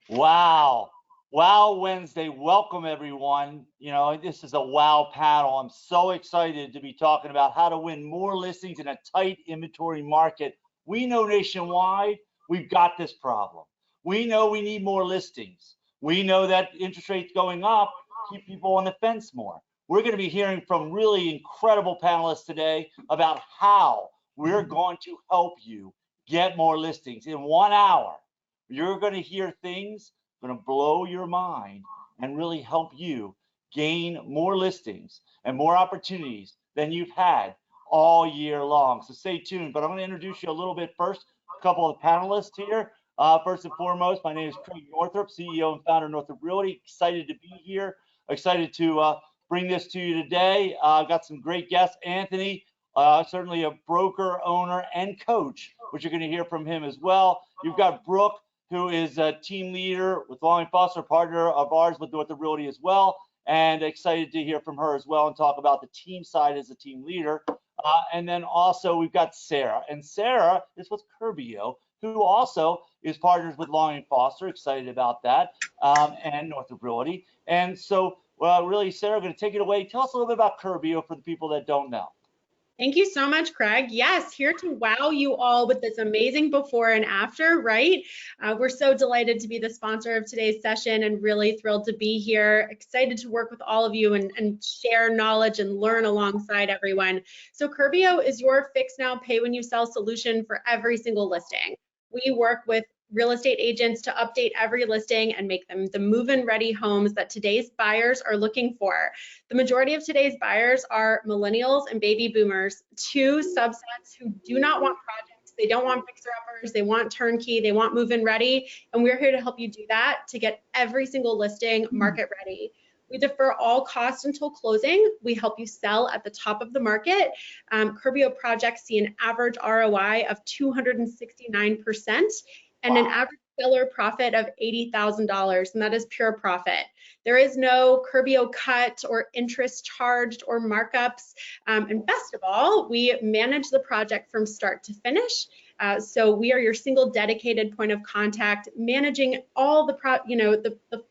Wow. Wow Wednesday. Welcome everyone. You know, this is a wow panel. I'm so excited to be talking about how to win more listings in a tight inventory market. We know nationwide we've got this problem. We know we need more listings. We know that interest rates going up keep people on the fence more. We're going to be hearing from really incredible panelists today about how we're going to help you get more listings in 1 hour. You're going to hear things going to blow your mind and really help you gain more listings and more opportunities than you've had all year long. So stay tuned. But I'm going to introduce you a little bit first. A couple of panelists here. First and foremost, my name is Craig Northrup, CEO and founder of Northrup Realty. Excited to be here. Excited to bring this to you today. I've got some great guests. Anthony, certainly a broker, owner, and coach, which you're going to hear from him as well. You've got Brooke, who is a team leader with Long & Foster, partner of ours with Northrup Realty as well, and excited to hear from her as well and talk about the team side as a team leader. And then also we've got Sarah, and Sarah is with Curbio, who also is partners with Long & Foster, excited about that, and Northrup Realty. And so really, Sarah, I'm going to take it away. Tell us a little bit about Curbio for the people that don't know. Thank you so much, Craig. Yes, here to wow you all with this amazing before and after, right? We're so delighted to be the sponsor of today's session and really thrilled to be here. Excited to work with all of you and share knowledge and learn alongside everyone. So Curbio is your fix now, pay when you sell solution for every single listing. We work with real estate agents to update every listing and make them the move-in ready homes that today's buyers are looking for. The majority of today's buyers are millennials and baby boomers, two subsets who do not want projects. They don't want fixer-uppers. They want turnkey. They want move-in ready. And we're here to help you do that to get every single listing market ready. We defer all costs until closing. We help you sell at the top of the market. Curbio projects see an average ROI of 269%. And an average seller profit of $80,000, and that is pure profit. There is no Curbio cut or interest charged or markups. And best of all, we manage the project from start to finish. So we are your single dedicated point of contact, managing all the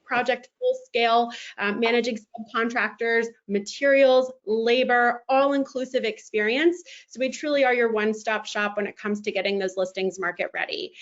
project full scale, managing subcontractors, materials, labor, all-inclusive experience. So we truly are your one-stop shop when it comes to getting those listings market ready.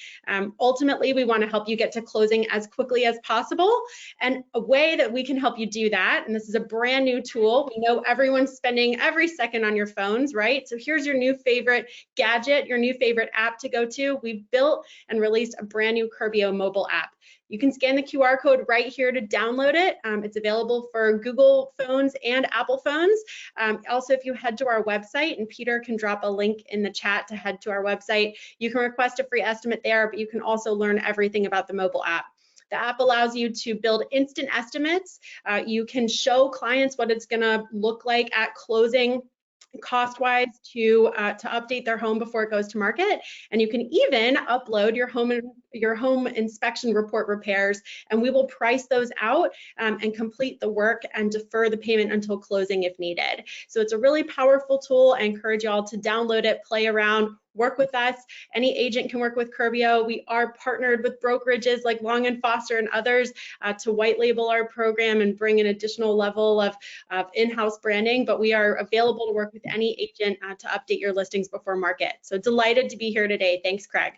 Ultimately, we want to help you get to closing as quickly as possible. And a way that we can help you do that, and this is a brand new tool. We know everyone's spending every second on your phones, right? So here's your new favorite gadget, your new favorite app to go to. We've built and released a brand new Curbio mobile app. You can scan the QR code right here to download it. It's available for Google phones and Apple phones. Also, if you head to our website, and Peter can drop a link in the chat to head to our website, you can request a free estimate there, but you can also learn everything about the mobile app. The app allows you to build instant estimates. You can show clients what it's going to look like at closing cost-wise to update their home before it goes to market, and you can even upload your home inspection report repairs, and we will price those out and complete the work and defer the payment until closing if needed. So it's a really powerful tool. I encourage y'all to download it, play around, work with us. Any agent can work with Curbio. We are partnered with brokerages like Long & Foster and others to white label our program and bring an additional level of in-house branding, but we are available to work with any agent to update your listings before market. So delighted to be here today. Thanks, Craig.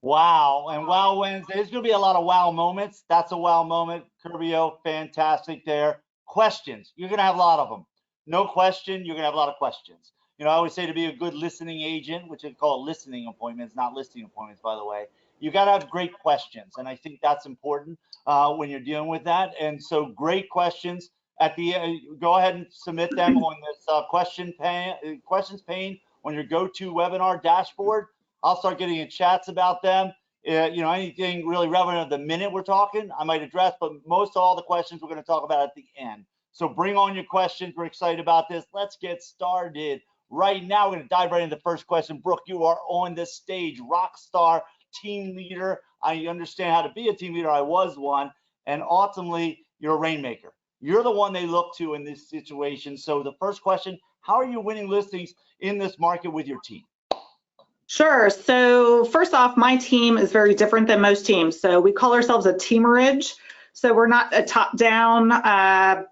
Wow, and Wow Wednesday, there's going to be a lot of wow moments. That's a wow moment. Curbio, fantastic there. Questions, you're going to have a lot of them. No question, you're going to have a lot of questions. You know, I always say to be a good listening agent, which I call listening appointments, not listing appointments, by the way, you got to have great questions. And I think that's important when you're dealing with that. And so great questions. At the end, go ahead and submit them on this questions pane on your GoToWebinar dashboard. I'll start getting in chats about them. You know, anything really relevant at the minute we're talking, I might address, but most all the questions we're going to talk about at the end. So bring on your questions. We're excited about this. Let's get started. Right now, we're going to dive right into the first question. Brooke, you are on this stage, rock star, team leader. I understand how to be a team leader. I was one. And ultimately, you're a rainmaker. You're the one they look to in this situation. So the first question, how are you winning listings in this market with your team? Sure. So first off, my team is very different than most teams. So we call ourselves a teamerage. So we're not a top-down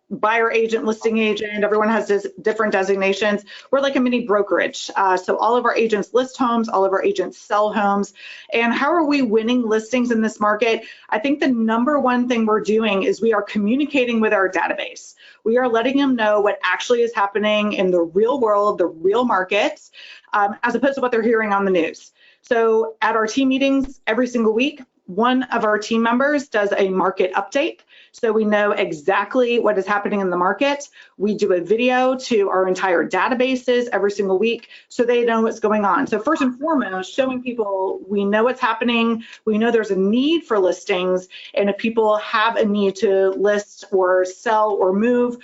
buyer agent, listing agent. Everyone has different designations. We're like a mini brokerage. So all of our agents list homes, all of our agents sell homes. And how are we winning listings in this market? I think the number one thing we're doing is we are communicating with our database. We are letting them know what actually is happening in the real world, the real markets, as opposed to what they're hearing on the news. So at our team meetings every single week, one of our team members does a market update. So we know exactly what is happening in the market. We do a video to our entire databases every single week so they know what's going on. So first and foremost, showing people we know what's happening, we know there's a need for listings, and if people have a need to list or sell or move,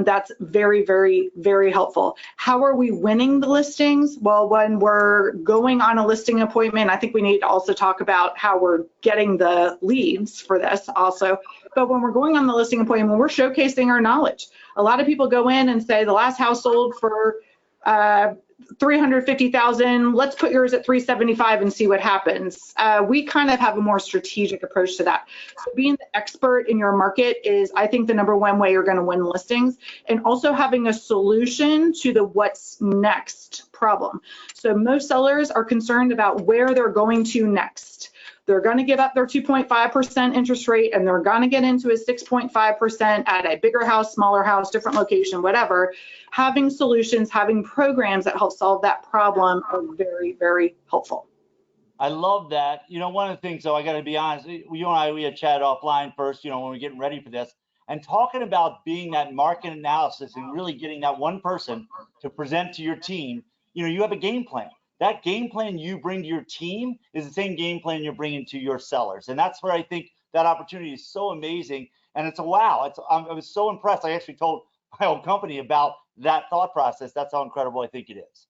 that's very, very, very helpful. How are we winning the listings? Well, when we're going on a listing appointment, I think we need to also talk about how we're getting the leads for this also. But when we're going on the listing appointment, we're showcasing our knowledge. A lot of people go in and say the last house sold for 350,000. Let's put yours at 375 and see what happens. We kind of have a more strategic approach to that. So being the expert in your market is, I think, the number one way you're going to win listings, and also having a solution to the what's next problem. So most sellers are concerned about where they're going to next. They're going to give up their 2.5% interest rate, and they're going to get into a 6.5% at a bigger house, smaller house, different location, whatever. Having solutions, having programs that help solve that problem are very, very helpful. I love that. You know, one of the things, though, I got to be honest, you and I, we had chatted offline first, you know, when we were getting ready for this, and talking about being that market analysis and really getting that one person to present to your team. You know, you have a game plan. That game plan you bring to your team is the same game plan you're bringing to your sellers. And that's where I think that opportunity is so amazing. And it's a wow. I was so impressed. I actually told my own company about that thought process. That's how incredible I think it is.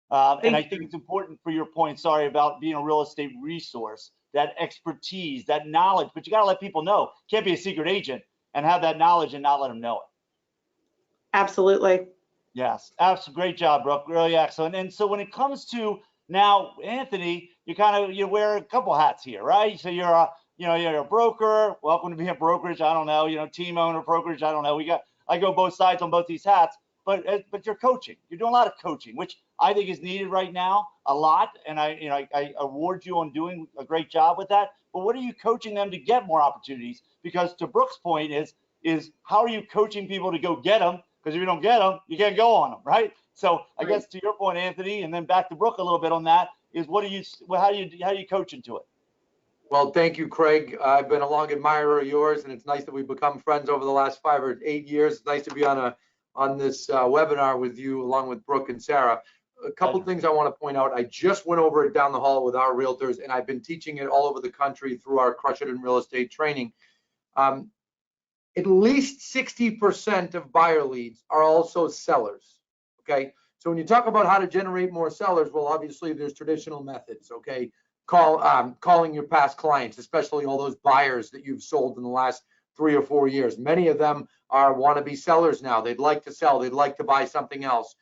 And I think it's important for your point, sorry, about being a real estate resource, that expertise, that knowledge, but you got to let people know. Can't be a secret agent and have that knowledge and not let them know it. Absolutely. Yes, absolutely. Great job, Brooke. Really excellent. And so when it comes to now, Anthony, you wear a couple hats here, right? So you're a broker. Welcome to be a brokerage. I don't know, team owner, brokerage. I don't know. I go both sides on both these hats, but you're coaching. You're doing a lot of coaching, which I think is needed right now a lot. And I award you on doing a great job with that. But what are you coaching them to get more opportunities? Because to Brooke's point is how are you coaching people to go get them? Because if you don't get them, you can't go on them, right? So I guess to your point, Anthony, and then back to Brooke a little bit on that is how do you coach into it? Well, thank you, Craig. I've been a long admirer of yours, and it's nice that we've become friends over the last 5 or 8 years. It's nice to be on this webinar with you, along with Brooke and Sarah. A couple things I want to point out. I just went over it down the hall with our realtors, and I've been teaching it all over the country through our Crush It in Real Estate training. At least 60% of buyer leads are also sellers, okay? So when you talk about how to generate more sellers, well, obviously there's traditional methods, okay? Calling your past clients, especially all those buyers that you've sold in the last 3 or 4 years. Many of them want to be sellers now. They'd like to sell. They'd like to buy something else.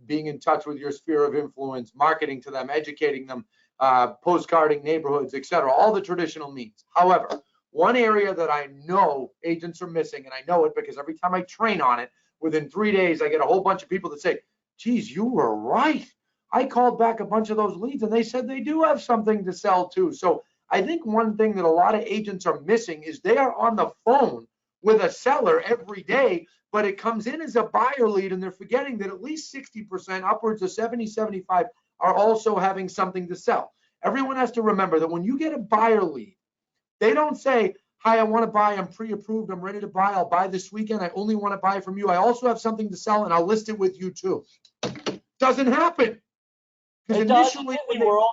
Being in touch with your sphere of influence, marketing to them, educating them, postcarding neighborhoods, etc. All the traditional means. However, one area that I know agents are missing, and I know it because every time I train on it, within 3 days, I get a whole bunch of people that say, geez, you were right. I called back a bunch of those leads and they said they do have something to sell too. So I think one thing that a lot of agents are missing is they are on the phone with a seller every day, but it comes in as a buyer lead, and they're forgetting that at least 60%, upwards of 70, 75 are also having something to sell. Everyone has to remember that when you get a buyer lead, they don't say, hi, I want to buy, I'm pre-approved, I'm ready to buy, I'll buy this weekend, I only want to buy from you, I also have something to sell and I'll list it with you too. Doesn't happen. It does in Disney World.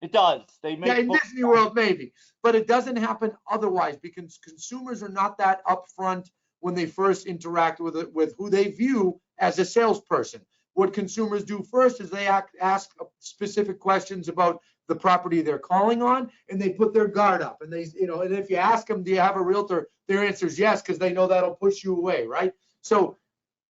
It does. They make in Disney World maybe, but it doesn't happen otherwise because consumers are not that upfront when they first interact with who they view as a salesperson. What consumers do first is they ask specific questions about the property they're calling on, and they put their guard up. And and if you ask them, do you have a realtor? Their answer is yes, because they know that'll push you away, right? So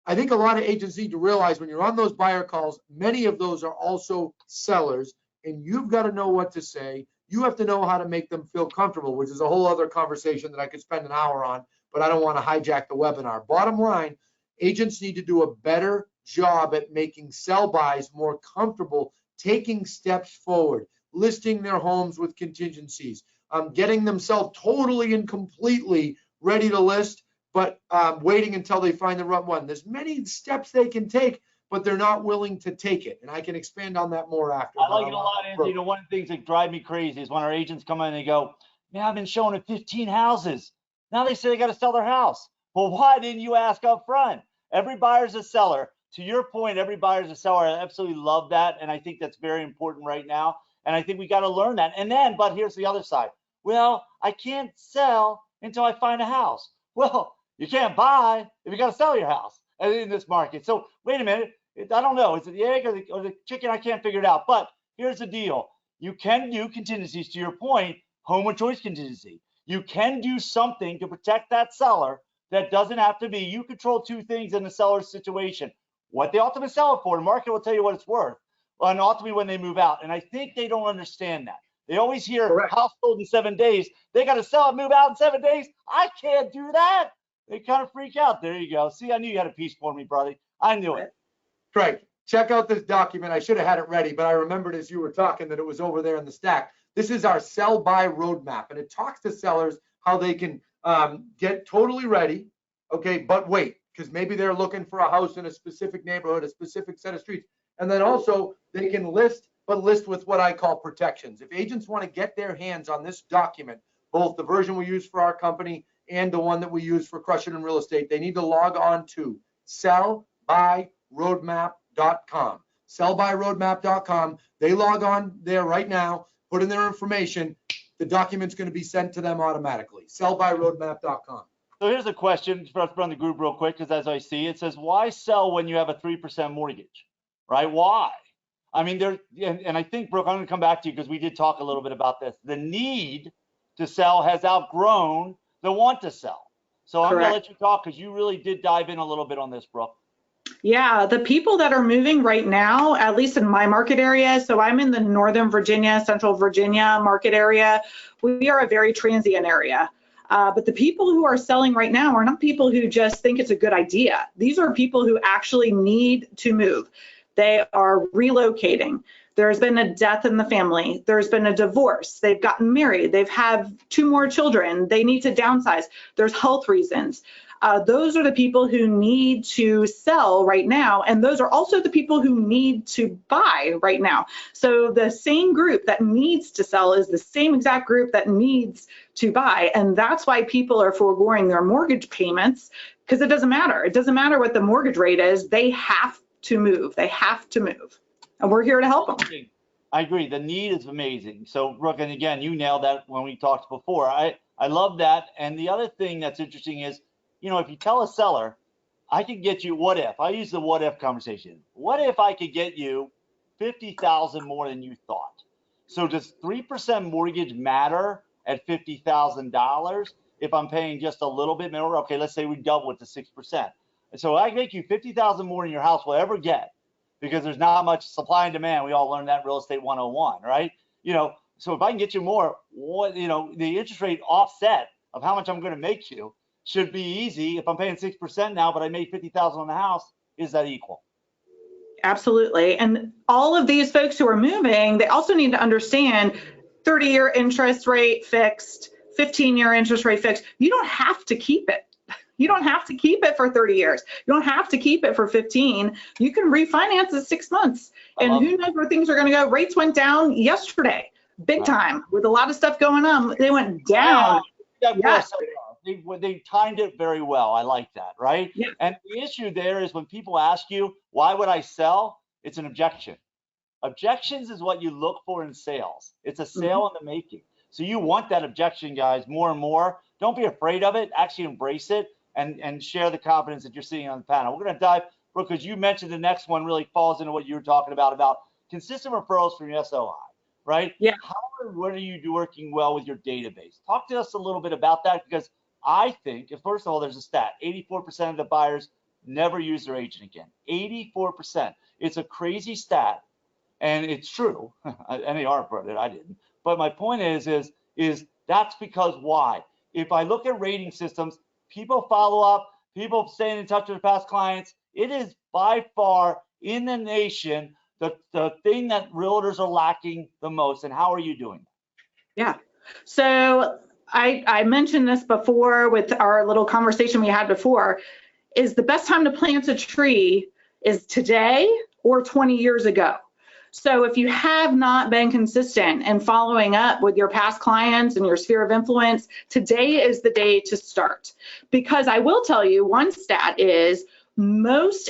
I think a lot of agents need to realize when you're on those buyer calls, many of those are also sellers. and you've got to know what to say. You have to know how to make them feel comfortable, which is a whole other conversation that I could spend an hour on, but I don't want to hijack the webinar. Bottom line, agents need to do a better job at making sell-bys more comfortable, taking steps forward, listing their homes with contingencies, getting themselves totally and completely ready to list, but waiting until they find the right one. There's many steps they can take, but they're not willing to take it. And I can expand on that more after. I like it a lot, Anthony. You know, one of the things that drive me crazy is when our agents come in and they go, man, I've been showing at 15 houses. Now they say they got to sell their house. Well, why didn't you ask up front? Every buyer's a seller. To your point, every buyer's a seller. I absolutely love that. And I think that's very important right now. And I think we got to learn that. And then, but here's the other side. Well, I can't sell until I find a house. Well, you can't buy if you got to sell your house in this market. So wait a minute. I don't know. Is it the egg or the chicken? I can't figure it out. But here's the deal. You can do contingencies, to your point, home of choice contingency. You can do something to protect that seller that doesn't have to be. You control two things in the seller's situation. What they ultimately sell it for, the market will tell you what it's worth, and ultimately when they move out. And I think they don't understand that. They always hear Correct. House sold in 7 days. They got to sell it, move out in 7 days. I can't do that. They kind of freak out. There you go. See, I knew you had a piece for me, brother. I knew it. Craig, check out this document. I should have had it ready, but I remembered as you were talking that it was over there in the stack. This is our sell-buy roadmap, and it talks to sellers how they can get totally ready, okay, but wait, because maybe they're looking for a house in a specific neighborhood, a specific set of streets. And then also they can list, but list with what I call protections. If agents want to get their hands on this document, both the version we use for our company and the one that we use for Crush It in Real Estate, they need to log on to sellbuyroadmap.com. Sellbuyroadmap.com. They log on there right now, put in their information. The document's going to be sent to them automatically. Sellbuyroadmap.com. So here's a question for us to run the group real quick, because as I see, it says, why sell when you have a 3% mortgage, right? Why? I mean, and I think, Brooke, I'm going to come back to you because we did talk a little bit about this. The need to sell has outgrown the want to sell. So I'm going to let you talk because you really did dive in a little bit on this, Brooke. Yeah, the people that are moving right now, at least in my market area, so I'm in the Northern Virginia, Central Virginia market area, we are a very transient area. But the people who are selling right now are not people who just think it's a good idea. These are people who actually need to move. They are relocating. There's been a death in the family. There's been a divorce. They've gotten married. They've had 2 more children. They need to downsize. There's health reasons. Those are the people who need to sell right now, and those are also the people who need to buy right now. So the same group that needs to sell is the same exact group that needs to buy, and that's why people are foregoing their mortgage payments, because it doesn't matter. It doesn't matter what the mortgage rate is. They have to move. They have to move, and we're here to help them. I agree. The need is amazing. So, Brooke, and again, you nailed that when we talked before. I love that. And the other thing that's interesting is, you know, if you tell a seller, I could get you, what if? I use the what if conversation. What if I could get you $50,000 more than you thought? So does 3% mortgage matter at $50,000 if I'm paying just a little bit more? Okay, let's say we double it to 6%. And so I make you $50,000 more than your house will ever get, because there's not much supply and demand. We all learned that in Real Estate 101, right? You know, so if I can get you more, what, you know, the interest rate offset of how much I'm going to make you should be easy. If I'm paying 6% now, but I made $50,000 on the house, is that equal? Absolutely. And all of these folks who are moving, they also need to understand 30-year interest rate fixed, 15-year interest rate fixed. You don't have to keep it. You don't have to keep it for 30 years. You don't have to keep it for 15. You can refinance in 6 months. And who knows where things are going to go. Rates went down yesterday, big time, with a lot of stuff going on. They went down. Yes. They timed it very well. I like that, right? Yeah. And the issue there is when people ask you, why would I sell? It's an objection. Objections is what you look for in sales. It's a sale in the making. So you want that objection, guys, more and more. Don't be afraid of it. Actually embrace it and share the confidence that you're seeing on the panel. We're going to dive, Brooke, because you mentioned the next one really falls into what you were talking about consistent referrals from your SOI, right? Yeah. What are you working well with your database? Talk to us a little bit about that, because I think, first of all, there's a stat, 84% of the buyers never use their agent again. 84%. It's a crazy stat. And it's true. And they are it. I didn't. But my point is that's because why? If I look at rating systems, people follow up, people staying in touch with past clients. It is by far in the nation the thing that realtors are lacking the most. And how are you doing? Yeah. So I mentioned this before with our little conversation we had before, is the best time to plant a tree is today or 20 years ago. So if you have not been consistent and following up with your past clients and your sphere of influence, today is the day to start. Because I will tell you, one stat is most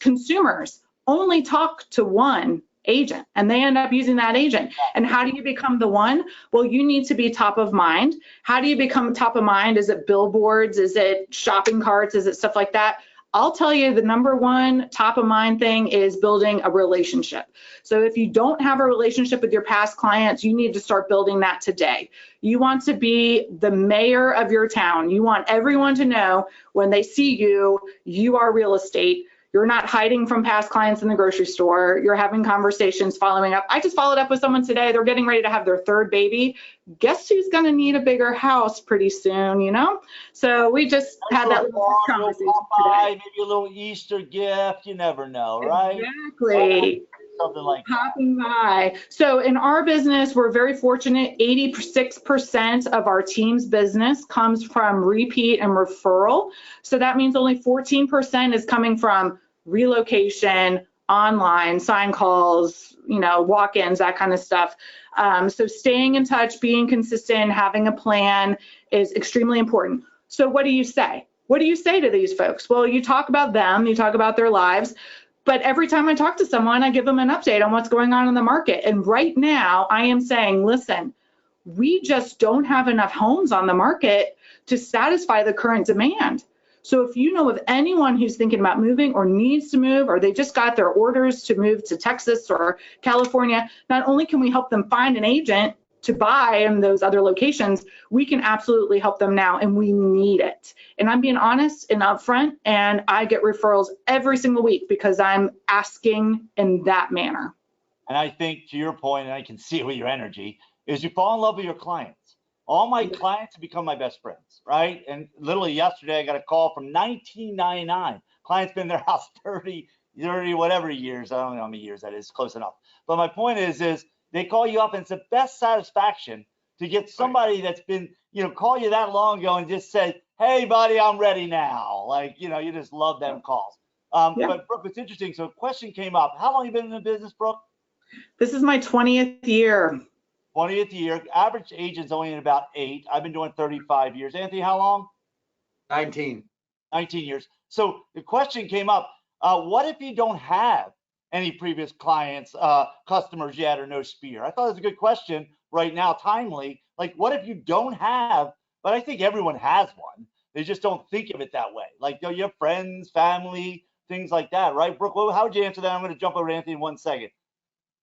consumers only talk to one agent and they end up using that agent. And how do you become the one? Well, you need to be top of mind. How do you become top of mind? Is it billboards? Is it shopping carts? Is it stuff like that? I'll tell you the number one top of mind thing is building a relationship. So if you don't have a relationship with your past clients, you need to start building that today. You want to be the mayor of your town. You want everyone to know when they see you, you are real estate. You're not hiding from past clients in the grocery store. You're having conversations, following up. I just followed up with someone today. They're getting ready to have their third baby. Guess who's going to need a bigger house pretty soon, you know? So we just had that little conversation today. Maybe a little Easter gift. You never know, right? Exactly. Something like popping by. So in our business, we're very fortunate. 86% of our team's business comes from repeat and referral. So that means only 14% is coming from relocation, online, sign calls, you know, walk-ins, that kind of stuff. So staying in touch, being consistent, having a plan is extremely important. So what do you say? What do you say to these folks? Well, you talk about them, you talk about their lives. But every time I talk to someone, I give them an update on what's going on in the market. And right now I am saying, listen, we just don't have enough homes on the market to satisfy the current demand. So if you know of anyone who's thinking about moving or needs to move, or they just got their orders to move to Texas or California, not only can we help them find an agent to buy in those other locations, we can absolutely help them now, and we need it. And I'm being honest and upfront, and I get referrals every single week because I'm asking in that manner. And I think to your point, and I can see it with your energy, is you fall in love with your clients. All my clients have become my best friends, right? And literally yesterday, I got a call from 1999. Client's been in their house 30, whatever years. I don't know how many years that is, close enough. But my point is they call you up, and it's the best satisfaction to get somebody that's been, you know, call you that long ago and just say, hey, buddy, I'm ready now. Like, you know, you just love them calls. But Brooke, it's interesting. So a question came up. How long have you been in the business, Brooke? This is my 20th year. 20th year. Average agent's only in about 8. I've been doing 35 years. Anthony, how long? 19. 19 years. So the question came up, what if you don't have any previous clients, customers yet, or no spear? I thought it was a good question right now, timely. Like, what if you don't have, but I think everyone has one. They just don't think of it that way. Like, you have friends, family, things like that, right? Brooke, how would you answer that? I'm going to jump over to Anthony in 1 second.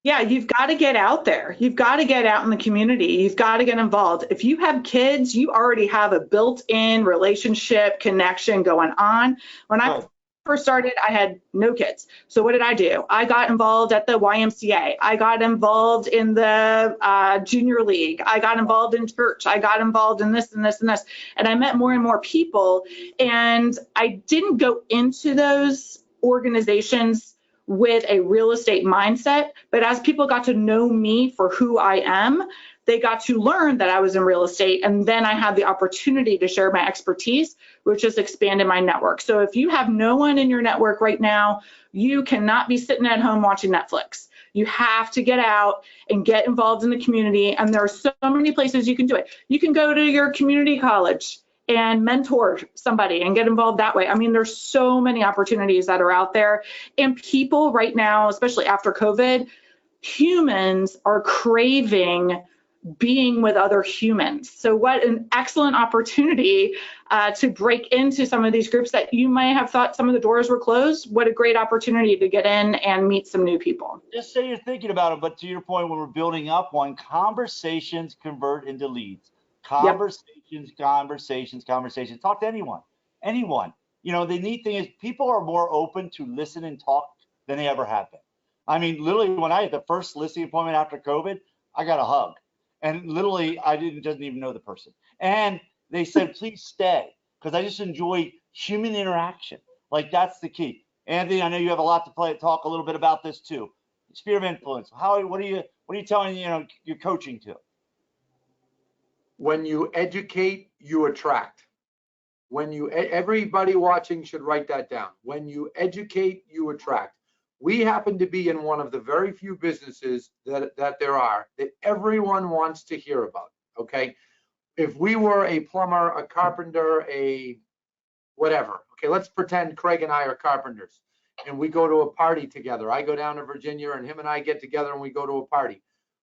Yeah, you've got to get out there. You've got to get out in the community. You've got to get involved. If you have kids, you already have a built-in relationship connection going on. When I first started, I had no kids. So what did I do? I got involved at the YMCA. I got involved in the junior league. I got involved in church. I got involved in this and this and this. And I met more and more people. And I didn't go into those organizations with a real estate mindset, but as people got to know me for who I am, they got to learn that I was in real estate, and then I had the opportunity to share my expertise, which just expanded my network. So if you have no one in your network right now, you cannot be sitting at home watching Netflix. You have to get out and get involved in the community, and there are so many places you can do it. You can go to your community college and mentor somebody and get involved that way. I mean, there's so many opportunities that are out there, and people right now, especially after COVID, humans are craving being with other humans. So what an excellent opportunity to break into some of these groups that you may have thought some of the doors were closed. What a great opportunity to get in and meet some new people. Just say you're thinking about it, but to your point, when we're building up one, conversations convert into leads. Conversations. Talk to anyone. You know, the neat thing is people are more open to listen and talk than they ever have been. I mean, literally, when I had the first listing appointment after COVID, I got a hug. And literally, I didn't even know the person. And they said, please stay, because I just enjoy human interaction. Like, that's the key. Anthony, I know you have a lot to talk a little bit about this too. Sphere of influence. What are you telling, your coaching to? When you educate, you attract. Everybody watching should write that down. When you educate, you attract. We happen to be in one of the very few businesses that there are that everyone wants to hear about, okay? If we were a plumber, a carpenter, a whatever, okay, let's pretend Craig and I are carpenters and we go to a party together. I go down to Virginia and him and I get together and we go to a party.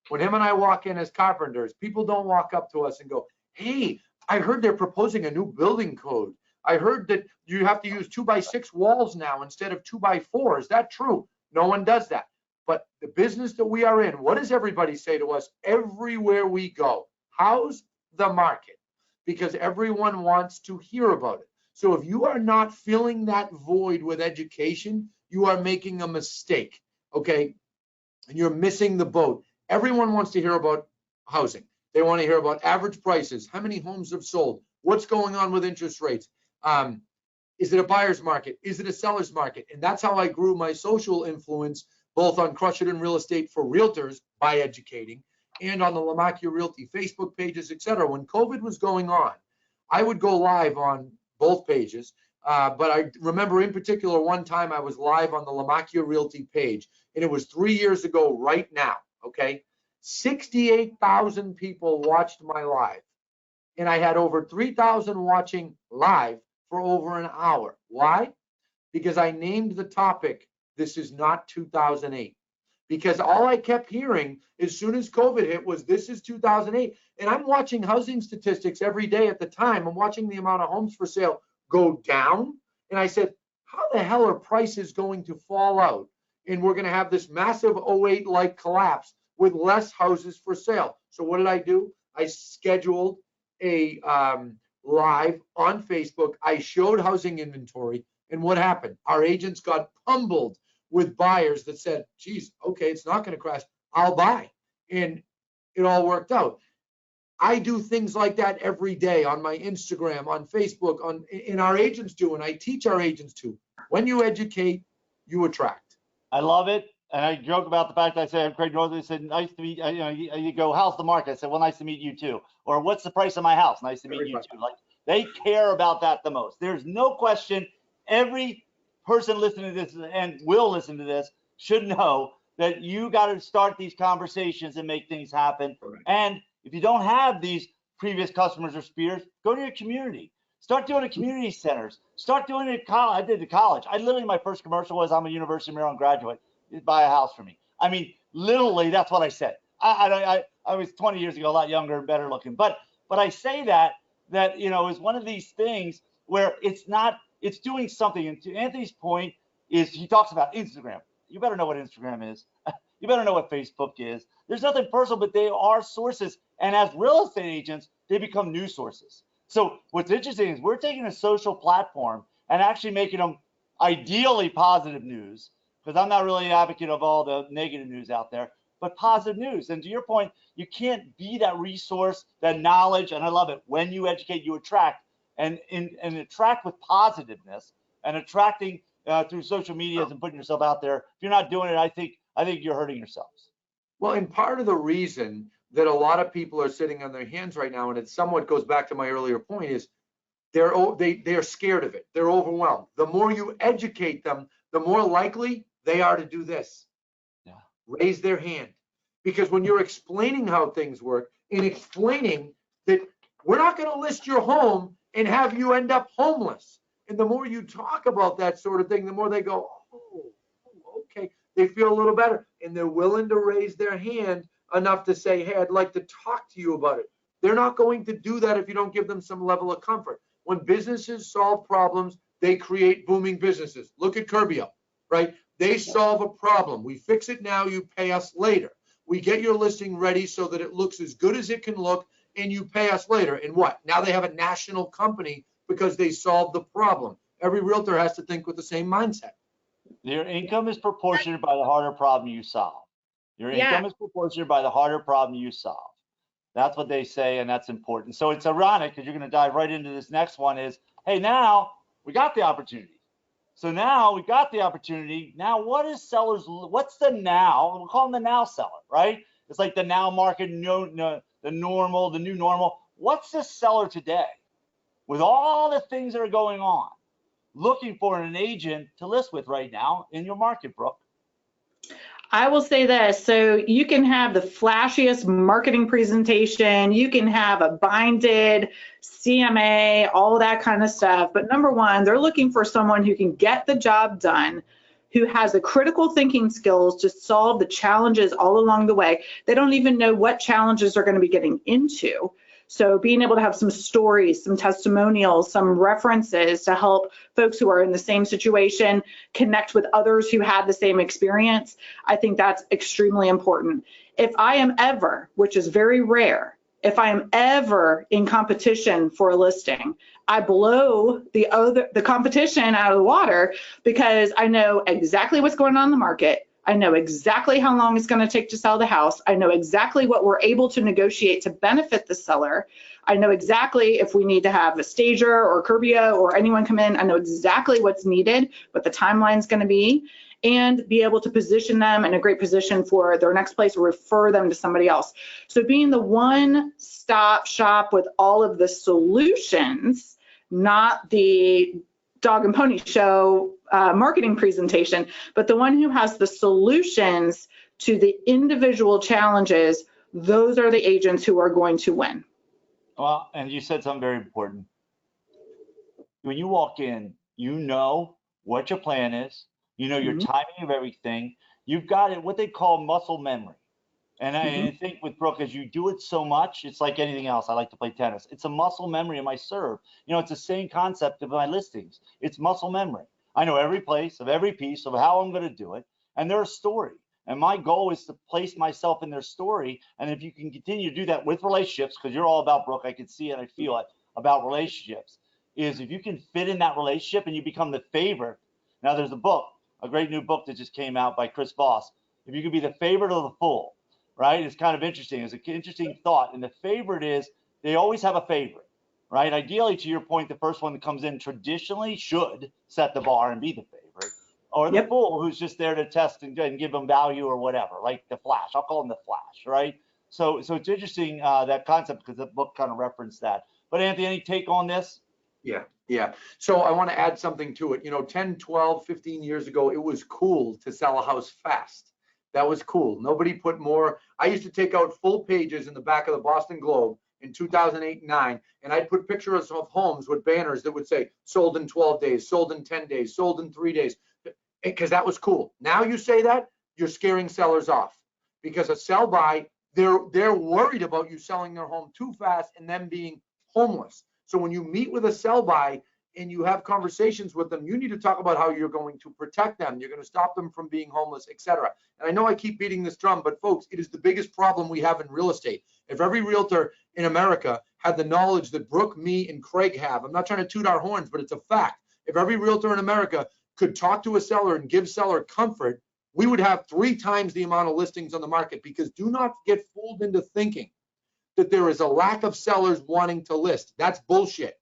When him and I walk in as carpenters, people don't walk up to us and go, hey, I heard they're proposing a new building code. I heard that you have to use 2x6 walls now instead of 2x4. Is that true? No one does that. But the business that we are in, what does everybody say to us everywhere we go? How's the market? Because everyone wants to hear about it. So if you are not filling that void with education, you are making a mistake, okay? And you're missing the boat. Everyone wants to hear about housing. They want to hear about average prices, how many homes have sold, what's going on with interest rates. Is it a buyer's market? Is it a seller's market? And that's how I grew my social influence, both on Crush It in Real Estate for realtors by educating, and on the Lamacchia Realty Facebook pages, et cetera. When COVID was going on, I would go live on both pages. But I remember in particular one time I was live on the Lamacchia Realty page, and it was 3 years ago right now, okay? 68,000 people watched my live, and I had over 3,000 watching live for over an hour. Why? Because I named the topic, this is not 2008. Because all I kept hearing as soon as COVID hit was, this is 2008. And I'm watching housing statistics every day at the time. I'm watching the amount of homes for sale go down. And I said, how the hell are prices going to fall out? And we're going to have this massive 08-like collapse with less houses for sale. So what did I do? I scheduled a live on Facebook. I showed housing inventory. And what happened? Our agents got pummeled with buyers that said, geez, okay, it's not going to crash. I'll buy. And it all worked out. I do things like that every day on my Instagram, on Facebook, and our agents do, and I teach our agents to. When you educate, you attract. I love it. And I joke about the fact that I said, Craig Northern said, nice to meet you. You go, how's the market? I said, well, nice to meet you too. Or what's the price of my house? Nice to meet you too. Like, they care about that the most. There's no question. Every person listening to this and will listen to this should know that you got to start these conversations and make things happen. Correct. And if you don't have these previous customers or spheres, go to your community. Start doing it community centers. Start doing it at college. I did it at college. My first commercial was, I'm a University of Maryland graduate. Buy a house for me. I mean, literally, that's what I said. I was 20 years ago, a lot younger and better looking. But I say that is one of these things where it's doing something. And to Anthony's point is, he talks about Instagram. You better know what Instagram is. You better know what Facebook is. There's nothing personal, but they are sources. And as real estate agents, they become news sources. So what's interesting is we're taking a social platform and actually making them ideally positive news, because I'm not really an advocate of all the negative news out there, but positive news. And to your point, you can't be that resource, that knowledge, and I love it. When you educate, you attract, and attract with positiveness, and attracting through social medias and putting yourself out there. If you're not doing it, I think you're hurting yourselves. Well, and part of the reason that a lot of people are sitting on their hands right now, and it somewhat goes back to my earlier point, is they're scared of it. They're overwhelmed. The more you educate them, the more likely they are to do this. Yeah. Raise their hand. Because when you're explaining how things work and explaining that we're not going to list your home and have you end up homeless. And the more you talk about that sort of thing, the more they go, oh, okay. They feel a little better, and they're willing to raise their hand enough to say, hey, I'd like to talk to you about it. They're not going to do that if you don't give them some level of comfort. When businesses solve problems, they create booming businesses. Look at Curbio, right? They solve a problem. We fix it now, you pay us later. We get your listing ready so that it looks as good as it can look, and you pay us later. And what? Now they have a national company because they solved the problem. Every realtor has to think with the same mindset. Your income is proportionate by the harder problem you solve. Your Yeah. income is proportionate by the harder problem you solve. That's what they say, and that's important. So it's ironic because you're going to dive right into this next one is, hey, now we got the opportunity. So now we got the opportunity. Now what is sellers, what's the now? We'll call them the now seller, right? It's like the now market, the normal, the new normal. What's the seller today with all the things that are going on, looking for an agent to list with right now in your market, Brooke? I will say this, so you can have the flashiest marketing presentation, you can have a binded CMA, all that kind of stuff, but number one, they're looking for someone who can get the job done, who has the critical thinking skills to solve the challenges all along the way. They don't even know what challenges they're going to be getting into. So being able to have some stories, some testimonials, some references to help folks who are in the same situation connect with others who had the same experience, I think that's extremely important. If I am ever, which is very rare, if I am ever in competition for a listing, I blow the competition out of the water because I know exactly what's going on in the market. I know exactly how long it's going to take to sell the house. I know exactly what we're able to negotiate to benefit the seller. I know exactly if we need to have a stager or Curbia or anyone come in. I know exactly what's needed, what the timeline is going to be, and be able to position them in a great position for their next place or refer them to somebody else. So being the one-stop shop with all of the solutions, not the dog and pony show marketing presentation, but the one who has the solutions to the individual challenges, those are the agents who are going to win. Well, and you said something very important. When you walk in, you know what your plan is, you know your timing of everything. You've got it, what they call muscle memory. And I think with Brooke, as you do it so much, it's like anything else. I like to play tennis. It's a muscle memory in my serve. You know, it's the same concept of my listings. It's muscle memory. I know every place of every piece of how I'm going to do it, and their story. And my goal is to place myself in their story. And if you can continue to do that with relationships, because you're all about, Brooke, I can see it, I feel it, about relationships, is if you can fit in that relationship and you become the favorite. Now, there's a book, a great new book that just came out by Chris Voss. If you can be the favorite or the fool, right? It's kind of interesting. It's an interesting thought. And the favorite is they always have a favorite, right? Ideally, to your point, the first one that comes in traditionally should set the bar and be the favorite, or the fool who's just there to test and give them value or whatever, like the Flash. I'll call him the Flash, right? So it's interesting, that concept, because the book kind of referenced that. But Anthony, any take on this? Yeah. So I want to add something to it. You know, 10, 12, 15 years ago, it was cool to sell a house fast. That was cool. Nobody put more. I used to take out full pages in the back of the Boston Globe in 2008 and 9, and I'd put pictures of homes with banners that would say sold in 12 days, sold in 10 days, sold in 3 days, because that was cool. Now you say that, you're scaring sellers off, because a sell by, they're worried about you selling their home too fast and them being homeless. So when you meet with a sell by and you have conversations with them, you need to talk about how you're going to protect them. You're going to stop them from being homeless, etc. And I know I keep beating this drum, but folks, it is the biggest problem we have in real estate. If every realtor in America had the knowledge that Brooke, me, and Craig have, I'm not trying to toot our horns, but it's a fact. If every realtor in America could talk to a seller and give seller comfort, we would have 3 times the amount of listings on the market. Because do not get fooled into thinking that there is a lack of sellers wanting to list. That's bullshit.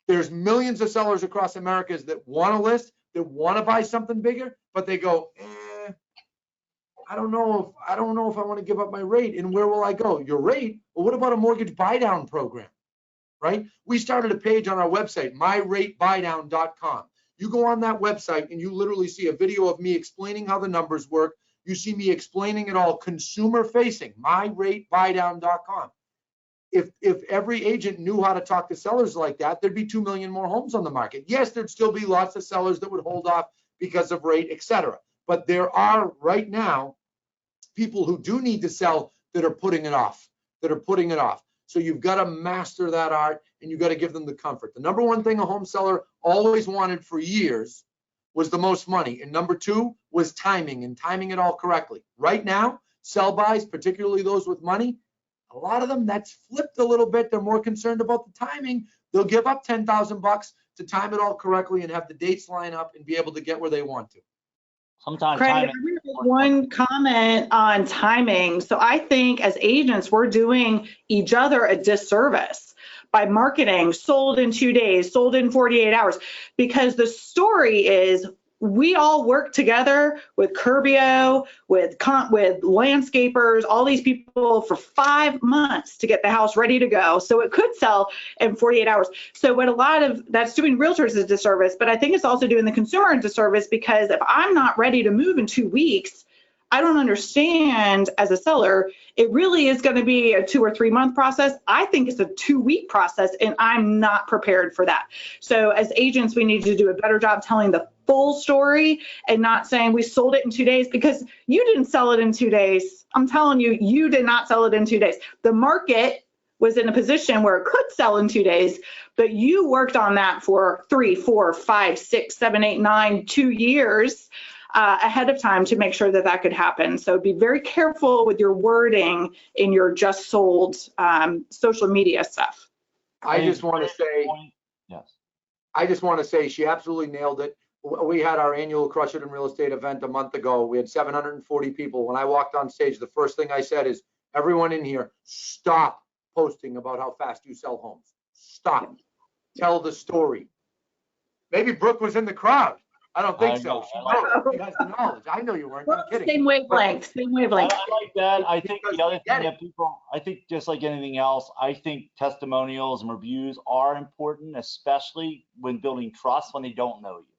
There's millions of sellers across America that want to list, that want to buy something bigger, but they go, I don't know if I want to give up my rate. And where will I go? Your rate? Well, what about a mortgage buy down program? Right? We started a page on our website, myratebuydown.com. You go on that website and you literally see a video of me explaining how the numbers work. You see me explaining it all consumer facing, myratebuydown.com. If every agent knew how to talk to sellers like that, there'd be 2 million more homes on the market. Yes, there'd still be lots of sellers that would hold off because of rate, etc. But there are right now people who do need to sell that are putting it off, So you've got to master that art, and you've got to give them the comfort. The number one thing a home seller always wanted for years was the most money. And number 2 was timing, and timing it all correctly. Right now, sell buys, particularly those with money, a lot of them, that's flipped a little bit. They're more concerned about the timing. They'll give up $10,000 to time it all correctly and have the dates line up and be able to get where they want to. Sometimes Craig, timing. I really have one comment on timing. So I think as agents, we're doing each other a disservice by marketing sold in 2 days, sold in 48 hours, because the story is we all work together with Curbio, with landscapers, all these people for 5 months to get the house ready to go. So it could sell in 48 hours. So what a lot of that's doing realtors a disservice, but I think it's also doing the consumer a disservice, because if I'm not ready to move in 2 weeks, I don't understand as a seller, it really is going to be a 2 or 3 month process. I think it's a 2-week process, and I'm not prepared for that. So as agents, we need to do a better job telling the full story and not saying we sold it in 2 days, because you didn't sell it in 2 days. I'm telling you, you did not sell it in 2 days. The market was in a position where it could sell in 2 days, but you worked on that for 3, 4, 5, 6, 7, 8, 9, 2 years ahead of time to make sure that that could happen. So be very careful with your wording in your just sold social media stuff. I just want to say, Yes. I just want to say she absolutely nailed it. We had our annual Crush It in Real Estate event a month ago. We had 740 people. When I walked on stage, the first thing I said is, everyone in here, stop posting about how fast you sell homes. Stop. Tell the story. Maybe Brooke was in the crowd. I don't think so. She has the knowledge. I know you weren't. I'm kidding. Same wavelength, same wavelength. I like that. I think the other Get thing it. that people, I think just like anything else, I think testimonials and reviews are important, especially when building trust when they don't know you,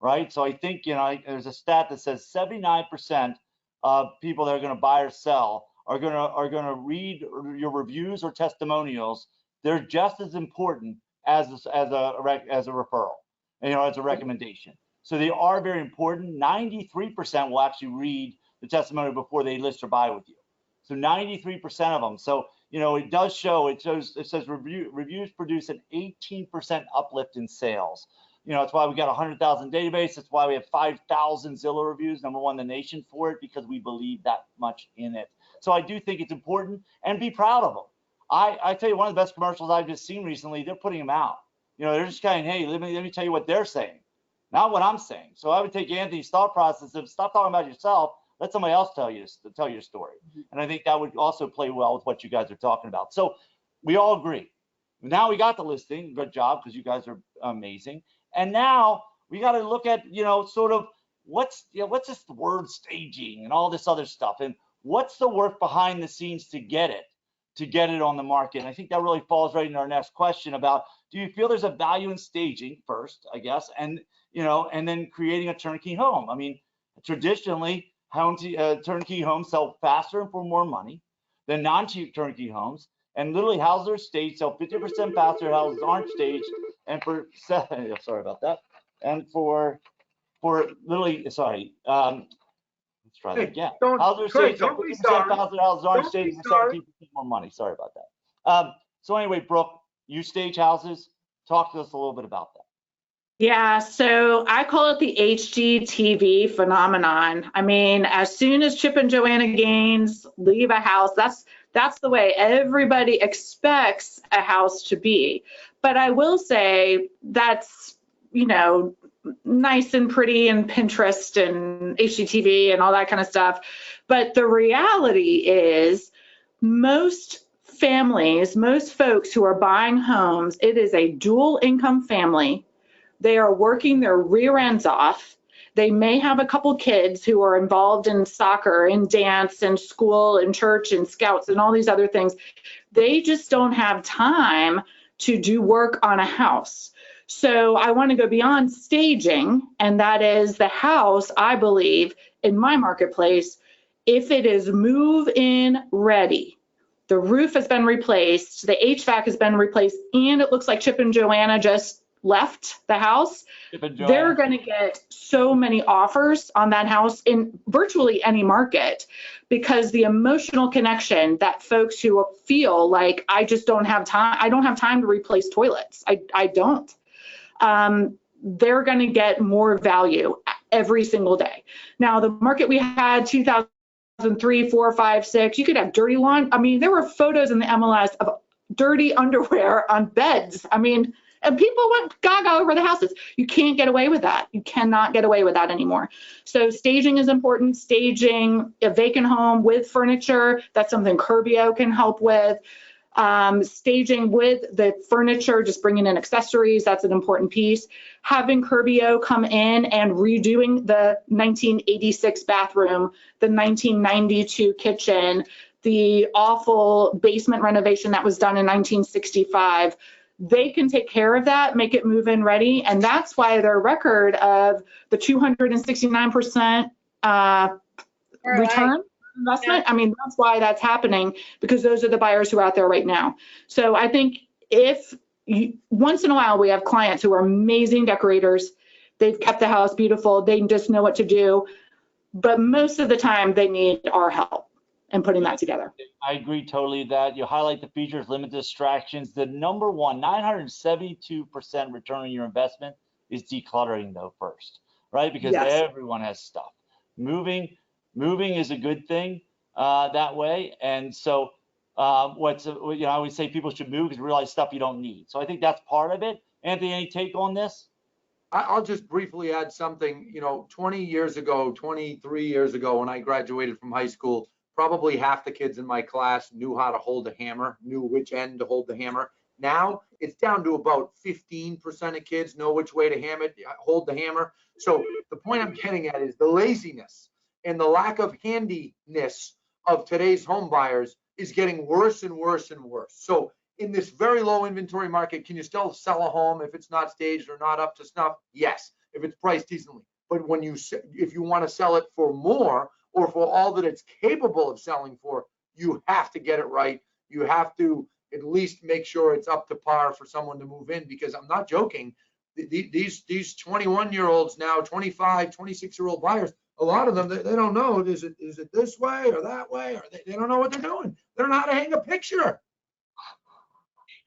right? So I think, there's a stat that says 79% of people that are going to buy or sell are going to read your reviews or testimonials. They're just as important as a referral, as a recommendation. So they are very important. 93% will actually read the testimony before they list or buy with you. So 93% of them. So, it does show, it says reviews produce an 18% uplift in sales. It's why we got 100,000 database. That's why we have 5,000 Zillow reviews, #1 in the nation for it, because we believe that much in it. So I do think it's important, and be proud of them. I tell you, one of the best commercials I've just seen recently, they're putting them out. They're just kind of, hey, let me tell you what they're saying, not what I'm saying. So I would take Anthony's thought process of stop talking about yourself, let somebody else tell your story. And I think that would also play well with what you guys are talking about. So we all agree. Now we got the listing. Good job, because you guys are amazing. And now we got to look at, sort of what's this word staging and all this other stuff, and what's the work behind the scenes to get it on the market. And I think that really falls right into our next question about, do you feel there's a value in staging first, I guess, and then creating a turnkey home? I mean, traditionally, turnkey homes sell faster and for more money than non-cheap turnkey homes. And literally, houses are staged sell 50% faster. Houses aren't staged, and sorry about that. And for literally, sorry. Let's try that again. Houses are staged sell 50% faster. Houses aren't staged for 17% more money. Sorry about that. So anyway, Brooke, you stage houses. Talk to us a little bit about that. Yeah, so I call it the HGTV phenomenon. I mean, as soon as Chip and Joanna Gaines leave a house, that's the way everybody expects a house to be. But I will say that's, nice and pretty and Pinterest and HGTV and all that kind of stuff. But the reality is most families, most folks who are buying homes, it is a dual income family. They are working their rear ends off. They may have a couple kids who are involved in soccer and dance and school and church and scouts and all these other things. They just don't have time to do work on a house. So I want to go beyond staging, and that is the house, I believe, in my marketplace, if it is move-in ready, the roof has been replaced, the HVAC has been replaced, and it looks like Chip and Joanna just left the house, they're going to get so many offers on that house in virtually any market, because the emotional connection that folks who feel like I just don't have time to replace toilets. I don't. They're going to get more value every single day. Now, the market we had 2003, 4, 5, 6, you could have dirty lawn. I mean, there were photos in the MLS of dirty underwear on beds. I mean, And people went gaga over the houses. You can't get away with that. You cannot get away with that anymore. So staging is important. Staging a vacant home with furniture, that's something Curbio can help with. Staging with the furniture, just bringing in accessories, that's an important piece. Having Curbio come in and redoing the 1986 bathroom, the 1992 kitchen, the awful basement renovation that was done in 1965. They can take care of that, make it move-in ready, and that's why their record of the 269% return investment, I mean, that's why that's happening, because those are the buyers who are out there right now. So I think if once in a while we have clients who are amazing decorators, they've kept the house beautiful, they just know what to do, but most of the time they need our help in putting that together. I agree totally with that. You highlight the features, limit distractions. The number one, 972% return on your investment is decluttering though first, right? Because everyone has stuff. Moving is a good thing that way. And so I always say people should move because you realize stuff you don't need. So I think that's part of it. Anthony, any take on this? I'll just briefly add something. 20 years ago, 23 years ago, when I graduated from high school, probably half the kids in my class knew how to hold a hammer, knew which end to hold the hammer. Now it's down to about 15% of kids know which way to hold the hammer. So the point I'm getting at is the laziness and the lack of handiness of today's home buyers is getting worse and worse and worse. So in this very low inventory market, can you still sell a home if it's not staged or not up to snuff? Yes, if it's priced decently. But if you want to sell it for more, or for all that it's capable of selling for, you have to get it right. You have to at least make sure it's up to par for someone to move in, because I'm not joking. These 21-year-olds now, 25, 26-year-old buyers, a lot of them, they don't know, is it this way or that way, or they don't know what they're doing. They don't know how to hang a picture.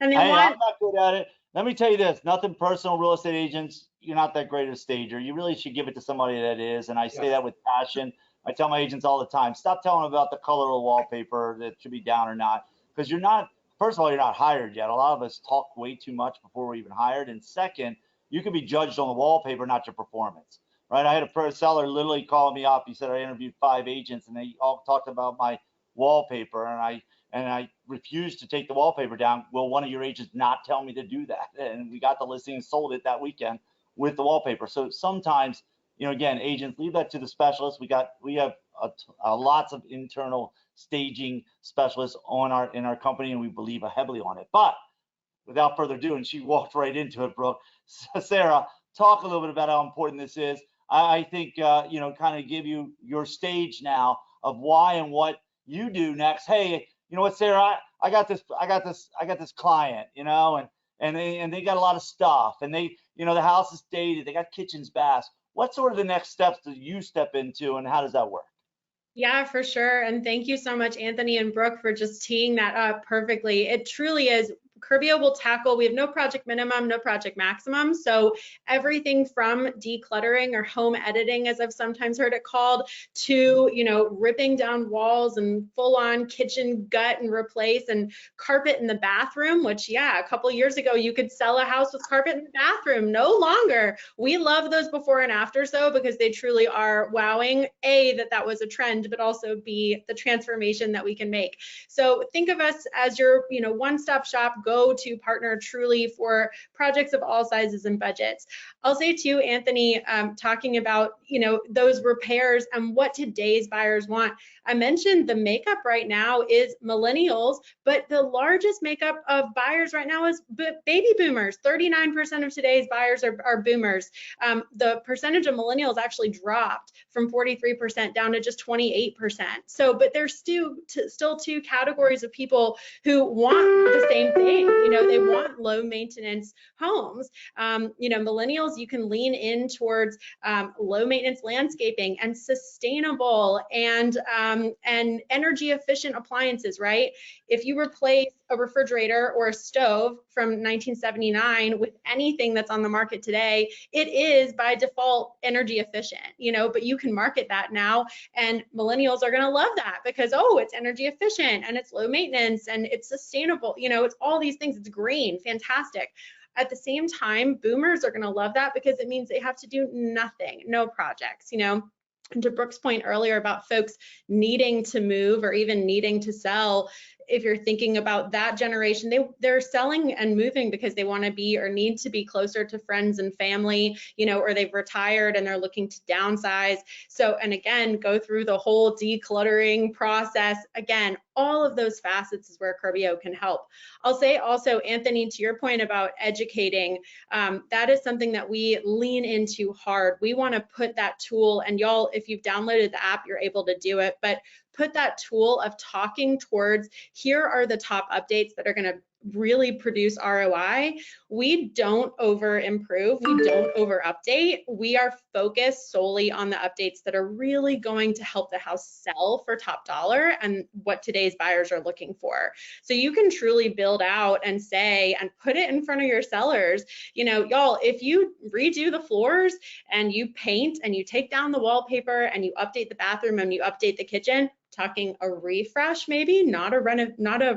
And I'm not good at it. Let me tell you this, nothing personal, real estate agents, you're not that great of a stager. You really should give it to somebody that is, and I say that with passion. I tell my agents all the time, stop telling them about the color of the wallpaper that should be down or not, because you're not, first of all, you're not hired yet. A lot of us talk way too much before we're even hired. And second, you can be judged on the wallpaper, not your performance, right? I had a seller literally call me up. He said, I interviewed 5 agents and they all talked about my wallpaper, and I refused to take the wallpaper down. Will one of your agents not tell me to do that? And we got the listing and sold it that weekend with the wallpaper. So sometimes, again, agents, leave that to the specialists. We have lots of internal staging specialists in our company, and we believe heavily on it. But without further ado, and she walked right into it, Brooke. Sarah, talk a little bit about how important this is. I think kind of give you your stage now of why and what you do next. Hey, you know what, Sarah? I got this client, and they got a lot of stuff, and they, the house is dated. They got kitchens, baths. What sort of the next steps do you step into, and how does that work? Yeah, for sure. And thank you so much, Anthony and Brooke, for just teeing that up perfectly. It truly is. Curbio will tackle, we have no project minimum, no project maximum. So everything from decluttering or home editing, as I've sometimes heard it called, to, ripping down walls and full on kitchen gut and replace, and carpet in the bathroom, which, a couple of years ago, you could sell a house with carpet in the bathroom. No longer. We love those before and afters though, because they truly are wowing. A, that was a trend, but also B, the transformation that we can make. So think of us as your, one-stop shop, go-to partner truly for projects of all sizes and budgets. I'll say too, Anthony, talking about, those repairs and what today's buyers want. I mentioned the makeup right now is millennials, but the largest makeup of buyers right now is baby boomers. 39% of today's buyers are boomers. The percentage of millennials actually dropped from 43% down to just 28%. So, but there's still 2 categories of people who want the same thing. They want low maintenance homes. Millennials, you can lean in towards low maintenance landscaping and sustainable and energy efficient appliances, right? If you replace a refrigerator or a stove from 1979 with anything that's on the market today, it is by default energy efficient, but you can market that now, and millennials are going to love that because, it's energy efficient and it's low maintenance and it's sustainable, it's all these things, it's green, fantastic. At the same time, boomers are going to love that because it means they have to do nothing, no projects, you know. And to Brooke's point earlier about folks needing to move or even needing to sell, if you're thinking about that generation, they're selling and moving because they want to be or need to be closer to friends and family, you know, or they've retired and they're looking to downsize. So, and again, go through the whole decluttering process. Again, all of those facets is where Curbio can help. I'll say also, Anthony, to your point about educating, that is something that we lean into hard. We want to put that tool, and y'all, if you've downloaded the app, you're able to do it, but put that tool of talking towards, here are the top updates that are going to really produce ROI. We don't over improve, we don't over update. We are focused solely on the updates that are really going to help the house sell for top dollar and what today's buyers are looking for. So you can truly build out and say and put it in front of your sellers, you know, y'all, if you redo the floors and you paint and you take down the wallpaper and you update the bathroom and you update the kitchen, talking a refresh, maybe not a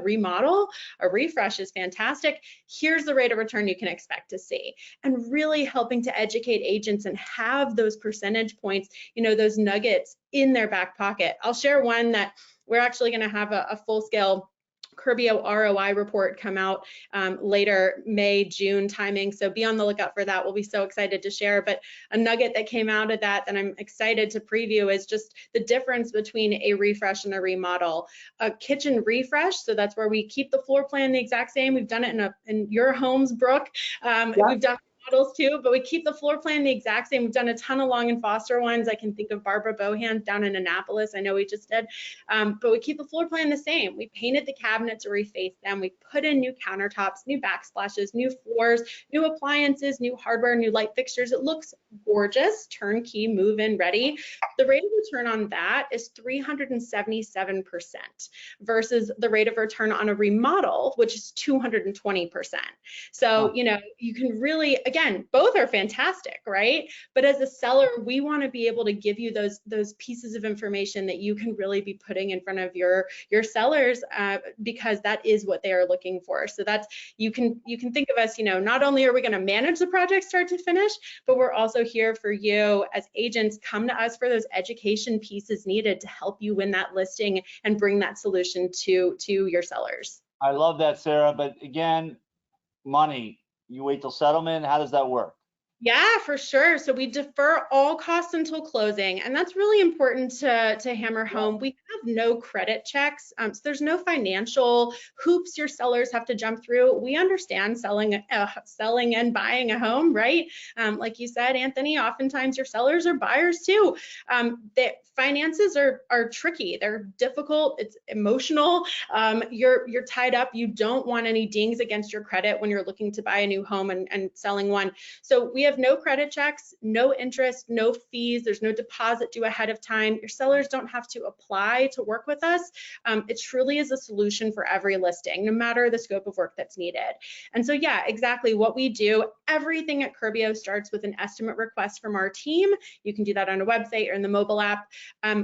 remodel, a refresh is fantastic. Here's the rate of return you can expect to see, and really helping to educate agents and have those percentage points, you know, those nuggets in their back pocket. I'll share one that we're actually going to have a full-scale Curbio ROI report come out later May, June timing. So be on the lookout for that. We'll be so excited to share. But a nugget that came out of that I'm excited to preview is just the difference between a refresh and a remodel. A kitchen refresh, so that's where we keep the floor plan the exact same. We've done it in your homes, Brooke. We've done models too, but we keep the floor plan the exact same. We've done a ton of Long and Foster ones. I can think of Barbara Bohan down in Annapolis. I know we just did, but we keep the floor plan the same. We painted the cabinets or refaced them. We put in new countertops, new backsplashes, new floors, new appliances, new hardware, new light fixtures. It looks gorgeous, turnkey, move-in ready. The rate of return on that is 377% versus the rate of return on a remodel, which is 220%. So, you know, you can really, again, both are fantastic, right? But as a seller, we want to be able to give you those pieces of information that you can really be putting in front of your sellers because that is what they are looking for. So that's, you can think of us, you know, not only are we going to manage the project start to finish, but we're also here for you as agents. Come to us for those education pieces needed to help you win that listing and bring that solution to your sellers. I love that, Sarah. But again, money, you wait till settlement. How does that work? Yeah, for sure. So we defer all costs until closing, and that's really important to hammer home. We have no credit checks, so there's no financial hoops your sellers have to jump through. We understand selling and buying a home, right? Like you said, Anthony, oftentimes your sellers are buyers too. The finances are tricky. They're difficult. It's emotional. You're tied up. You don't want any dings against your credit when you're looking to buy a new home and selling one. So we have no credit checks, no interest, no fees. There's no deposit due ahead of time. Your sellers don't have to apply to work with us. It truly is a solution for every listing, no matter the scope of work that's needed. And so, yeah, exactly what we do. Everything at Curbio starts with an estimate request from our team. You can do that on a website or in the mobile app.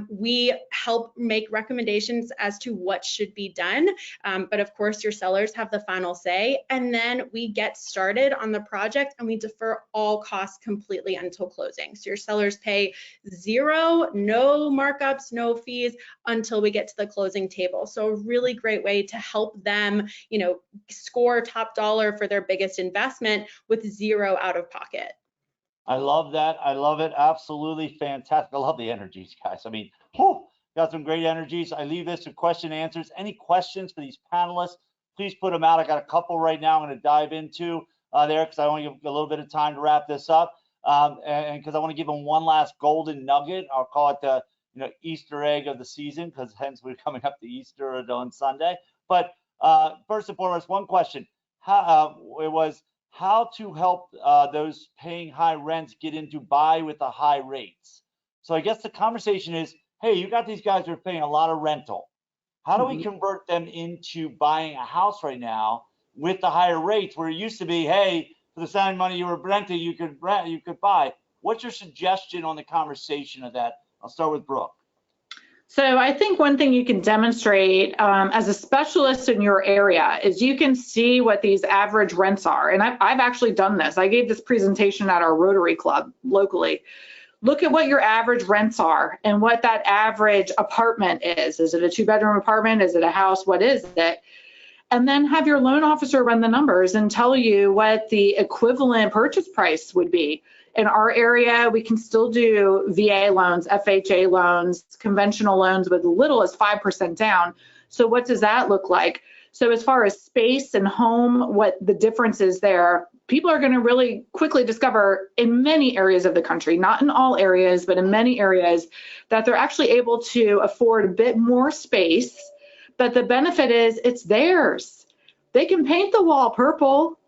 We help make recommendations as to what should be done. But of course, your sellers have the final say. And then we get started on the project and we defer all costs completely until closing. So your sellers pay zero, no markups, no fees until we get to the closing table. So a really great way to help them, you know, score top dollar for their biggest investment with zero out of pocket. I love that. I love it. Absolutely fantastic. I love the energies, guys. I mean, whew, got some great energies. I leave this to question and answers. Any questions for these panelists, please put them out. I got a couple right now I'm going to dive into there because I want to give a little bit of time to wrap this up, and because I want to give them one last golden nugget. I'll call it the Easter egg of the season, because hence we're coming up to Easter on Sunday. But first and foremost, one question: how to help those paying high rents get into buy with the high rates. So I guess the conversation is, hey, you got these guys who are paying a lot of rental. How do we convert them into buying a house right now with the higher rates, where it used to be, hey, for the same money you were renting, you could buy? What's your suggestion on the conversation of that? I'll start with Brooke. So I think one thing you can demonstrate as a specialist in your area is you can see what these average rents are. And I've actually done this. I gave this presentation at our Rotary Club locally. Look at what your average rents are and what that average apartment is. Is it a 2-bedroom apartment? Is it a house? What is it? And then have your loan officer run the numbers and tell you what the equivalent purchase price would be. In our area, we can still do VA loans, FHA loans, conventional loans with as little as 5% down. So what does that look like? So as far as space and home, what the difference is there, people are going to really quickly discover in many areas of the country, not in all areas, but in many areas, that they're actually able to afford a bit more space. But the benefit is it's theirs. They can paint the wall purple.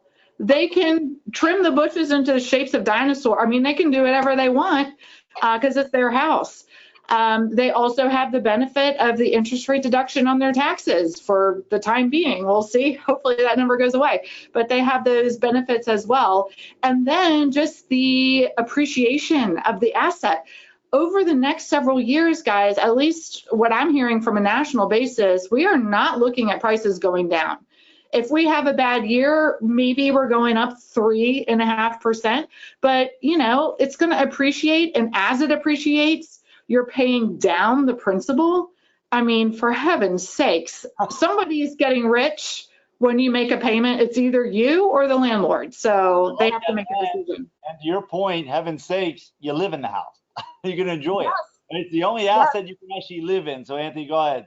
They can trim the bushes into shapes of dinosaur. I mean, they can do whatever they want because it's their house. They also have the benefit of the interest rate deduction on their taxes for the time being. We'll see. Hopefully that number goes away. But they have those benefits as well. And then just the appreciation of the asset. Over the next several years, guys, at least what I'm hearing from a national basis, we are not looking at prices going down. If we have a bad year, maybe we're going up 3.5%, but you know, it's going to appreciate. And as it appreciates, you're paying down the principal. I mean, for heaven's sakes, somebody's getting rich when you make a payment. It's either you or the landlord. So they have to make a decision. And to your point, heaven's sakes, you live in the house. You're going to enjoy it. And it's the only asset you can actually live in. So Anthony, go ahead.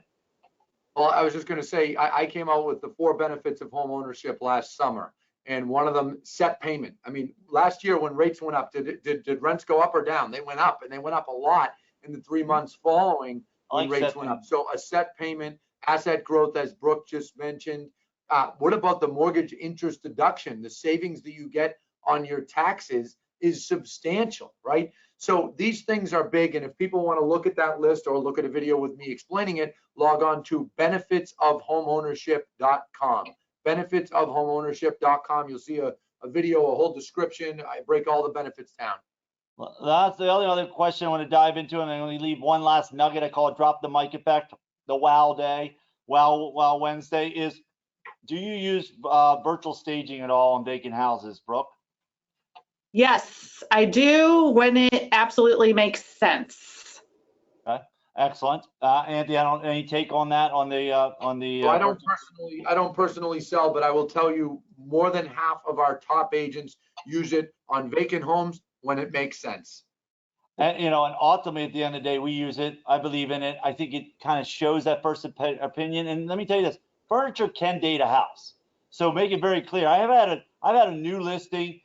Well, I was just going to say, I came out with the 4 benefits of home ownership last summer, and one of them, set payment. I mean, last year when rates went up, did rents go up or down? They went up, and they went up a lot in the 3 months following when rates went up. So a set payment, asset growth, as Brooke just mentioned. What about the mortgage interest deduction? The savings that you get on your taxes is substantial, right? So these things are big, and if people want to look at that list or look at a video with me explaining it, log on to benefitsofhomeownership.com. Benefitsofhomeownership.com. You'll see a video, a whole description. I break all the benefits down. Well, that's the only other question I want to dive into, and I'm going to leave one last nugget. I call it drop the mic effect, the wow day, wow Wednesday is, do you use virtual staging at all in vacant houses, Brooke? Yes, I do when it absolutely makes sense. Okay, excellent. Andy, any take on that on the Well, I don't personally sell, but I will tell you more than half of our top agents use it on vacant homes when it makes sense. And you know, and ultimately at the end of the day, we use it. I believe in it. I think it kind of shows that first opinion. And let me tell you this: furniture can date a house. So make it very clear. I've had a new listing.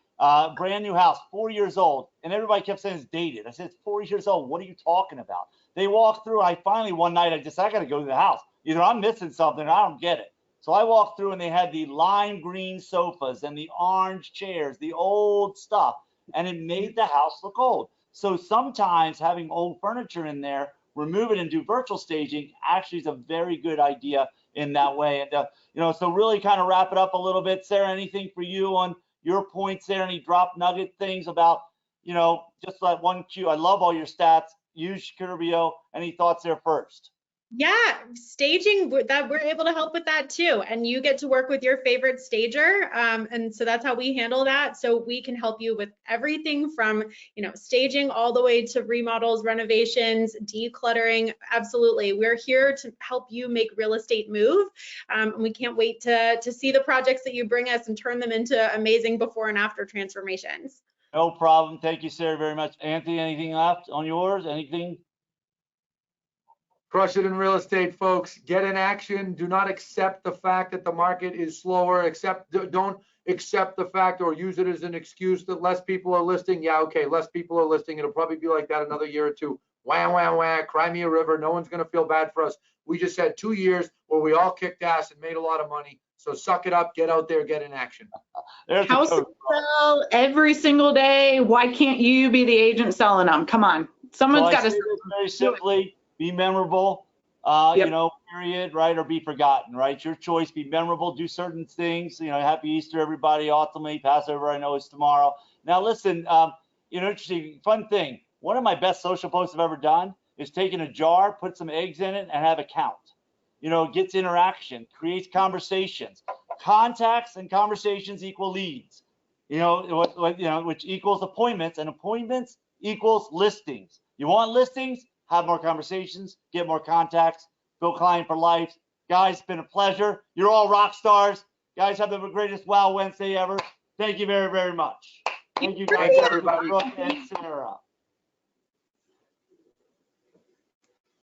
Brand new house, 4 years old, and everybody kept saying it's dated. I said, it's 4 years old. What are you talking about? They walked through. I finally one night I got to go to the house. Either I'm missing something or I don't get it. So I walked through and they had the lime green sofas and the orange chairs, the old stuff, and it made the house look old. So sometimes having old furniture in there, remove it and do virtual staging actually is a very good idea in that way. And you know, so really kind of wrap it up a little bit. Sarah, anything for you on your points there? Any drop nugget things about, you know, just like one cue? I love all your stats. Use Curbio. Any thoughts there first? Yeah, staging, that we're able to help with that too. And you get to work with your favorite stager. And so that's how we handle that. So we can help you with everything from, you know, staging all the way to remodels, renovations, decluttering. Absolutely. We're here to help you make real estate move. And we can't wait to see the projects that you bring us and turn them into amazing before and after transformations. No problem. Thank you, Sarah, very much. Anthony, anything left on yours? Anything? Crush it in real estate, folks. Get in action. Do not accept the fact that the market is slower. Don't accept the fact or use it as an excuse that less people are listing. Yeah, okay, less people are listing. It'll probably be like that another year or two. Wah, wah, wah, cry me a river. No one's going to feel bad for us. We just had 2 years where we all kicked ass and made a lot of money. So suck it up, get out there, get in action. Houses sell every single day. Why can't you be the agent selling them? Come on. Someone's got to. Very simply, be memorable, you know, period, right? Or be forgotten, right? Your choice, be memorable, do certain things. You know, happy Easter, everybody. Ultimately, Passover, I know, is tomorrow. Now, listen, you know, interesting, fun thing. One of my best social posts I've ever done is taking a jar, put some eggs in it, and have a count. You know, it gets interaction, creates conversations. Contacts and conversations equal leads. You know, which equals appointments, and appointments equals listings. You want listings? Have more conversations, get more contacts, build client for life. Guys, it's been a pleasure. You're all rock stars. Guys, have the greatest Wow Wednesday ever. Thank you very, very much. Thank you guys, Thanks, everybody. Brooke and Sarah.